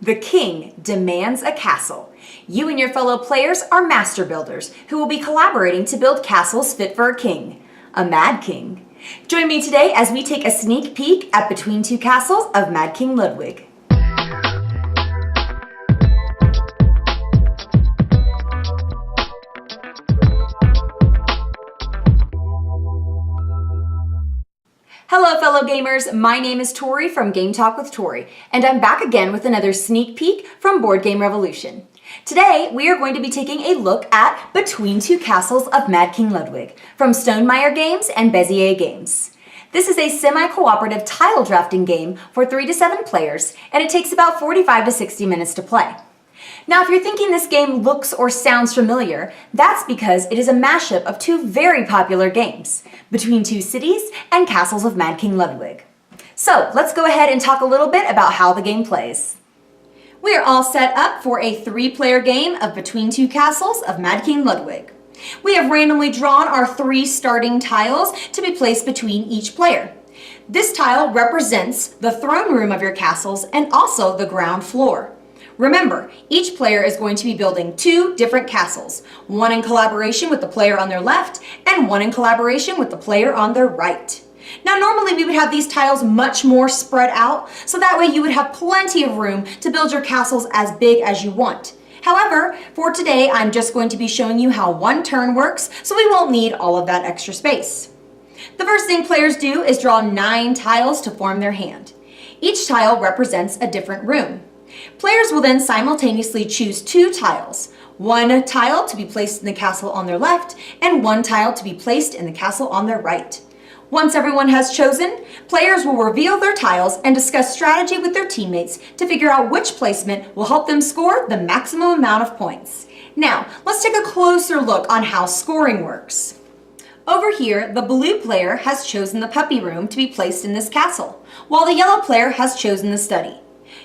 The king demands a castle. You and your fellow players are master builders who will be collaborating to build castles fit for a king, a Mad King. Join me today as we take a sneak peek at Between Two Castles of Mad King Ludwig. Hello fellow gamers, my name is Tori from Game Talk with Tori, and I'm back again with another sneak peek from Board Game Revolution. Today, we are going to be taking a look at Between Two Castles of Mad King Ludwig from Stonemaier Games and Bezier Games. This is a semi-cooperative tile drafting game for 3 to 7 players, and it takes about 45 to 60 minutes to play. Now, if you're thinking this game looks or sounds familiar, that's because it is a mashup of two very popular games, Between Two Cities and Castles of Mad King Ludwig. So, let's go ahead and talk a little bit about how the game plays. We are all set up for a 3-player game of Between Two Castles of Mad King Ludwig. We have randomly drawn our 3 starting tiles to be placed between each player. This tile represents the throne room of your castles and also the ground floor. Remember, each player is going to be building 2 different castles, one in collaboration with the player on their left and one in collaboration with the player on their right. Now, normally we would have these tiles much more spread out, so that way you would have plenty of room to build your castles as big as you want. However, for today, I'm just going to be showing you how one turn works, so we won't need all of that extra space. The first thing players do is draw 9 tiles to form their hand. Each tile represents a different room. Players will then simultaneously choose 2 tiles, one tile to be placed in the castle on their left and one tile to be placed in the castle on their right. Once everyone has chosen, players will reveal their tiles and discuss strategy with their teammates to figure out which placement will help them score the maximum amount of points. Now, let's take a closer look on how scoring works. Over here, the blue player has chosen the puppy room to be placed in this castle, while the yellow player has chosen the study.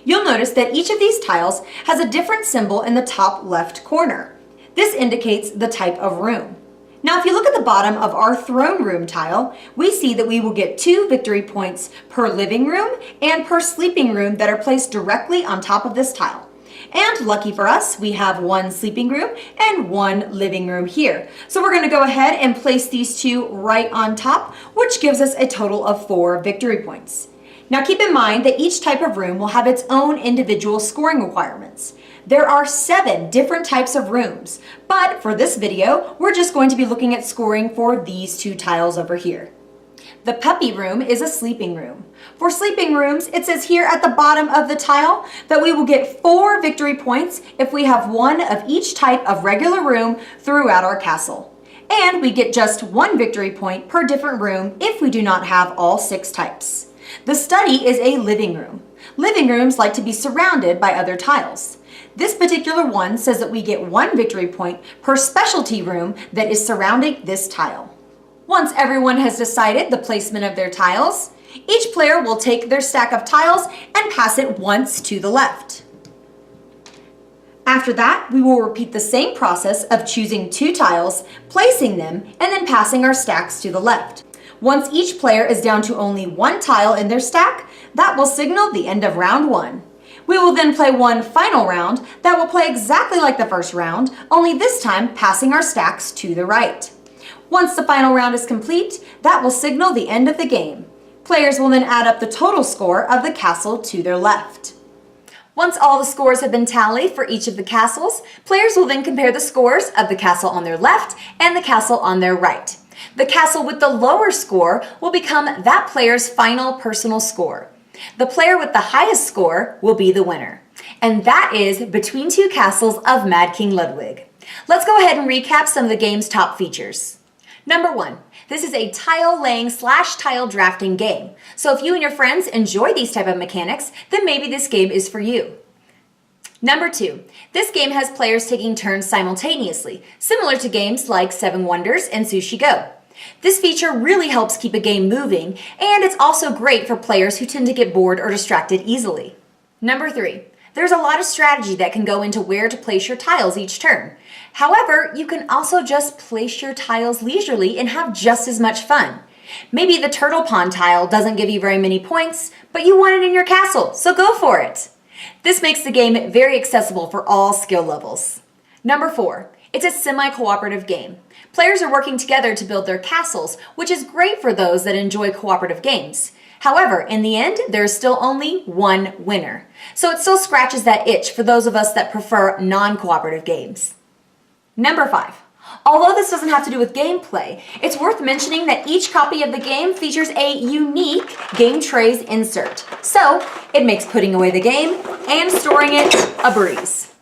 You'll notice that each of these tiles has a different symbol in the top left corner. This indicates the type of room. Now, if you look at the bottom of our throne room tile, we see that we will get 2 victory points per living room and per sleeping room that are placed directly on top of this tile. And lucky for us, we have 1 sleeping room and 1 living room here. So we're going to go ahead and place these 2 right on top, which gives us a total of 4 victory points. Now keep in mind that each type of room will have its own individual scoring requirements. There are 7 different types of rooms, but for this video, we're just going to be looking at scoring for these 2 tiles over here. The puppy room is a sleeping room. For sleeping rooms, it says here at the bottom of the tile that we will get 4 victory points if we have 1 of each type of regular room throughout our castle. And we get just 1 victory point per different room if we do not have all 6 types. The study is a living room. Living rooms like to be surrounded by other tiles. This particular one says that we get 1 victory point per specialty room that is surrounding this tile. Once everyone has decided the placement of their tiles, each player will take their stack of tiles and pass it once to the left. After that, we will repeat the same process of choosing 2 tiles, placing them, and then passing our stacks to the left. Once each player is down to only 1 tile in their stack, that will signal the end of round 1. We will then play one final round that will play exactly like the first round, only this time passing our stacks to the right. Once the final round is complete, that will signal the end of the game. Players will then add up the total score of the castle to their left. Once all the scores have been tallied for each of the castles, players will then compare the scores of the castle on their left and the castle on their right. The castle with the lower score will become that player's final personal score. The player with the highest score will be the winner. And that is Between Two Castles of Mad King Ludwig. Let's go ahead and recap some of the game's top features. Number 1, this is a tile laying / tile drafting game. So if you and your friends enjoy these type of mechanics, then maybe this game is for you. Number 2, this game has players taking turns simultaneously, similar to games like 7 Wonders and Sushi Go. This feature really helps keep a game moving, and it's also great for players who tend to get bored or distracted easily. Number 3, there's a lot of strategy that can go into where to place your tiles each turn. However, you can also just place your tiles leisurely and have just as much fun. Maybe the turtle pond tile doesn't give you very many points, but you want it in your castle, so go for it. This makes the game very accessible for all skill levels. Number 4, it's a semi-cooperative game. Players are working together to build their castles, which is great for those that enjoy cooperative games. However, in the end, there is still only one winner. So it still scratches that itch for those of us that prefer non-cooperative games. Number 5. Although this doesn't have to do with gameplay, it's worth mentioning that each copy of the game features a unique game trays insert. So it makes putting away the game and storing it a breeze.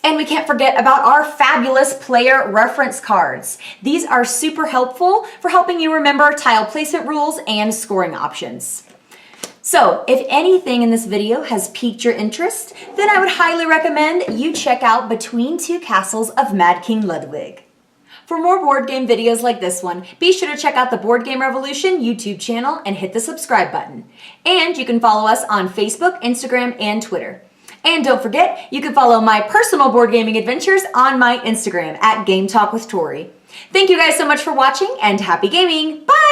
And we can't forget about our fabulous player reference cards. These are super helpful for helping you remember tile placement rules and scoring options. So if anything in this video has piqued your interest, then I would highly recommend you check out Between Two Castles of Mad King Ludwig. For more board game videos like this one, be sure to check out the Board Game Revolution YouTube channel and hit the subscribe button. And you can follow us on Facebook, Instagram, and Twitter. And don't forget, you can follow my personal board gaming adventures on my Instagram at Game Talk with Tori. Thank you guys so much for watching and happy gaming. Bye!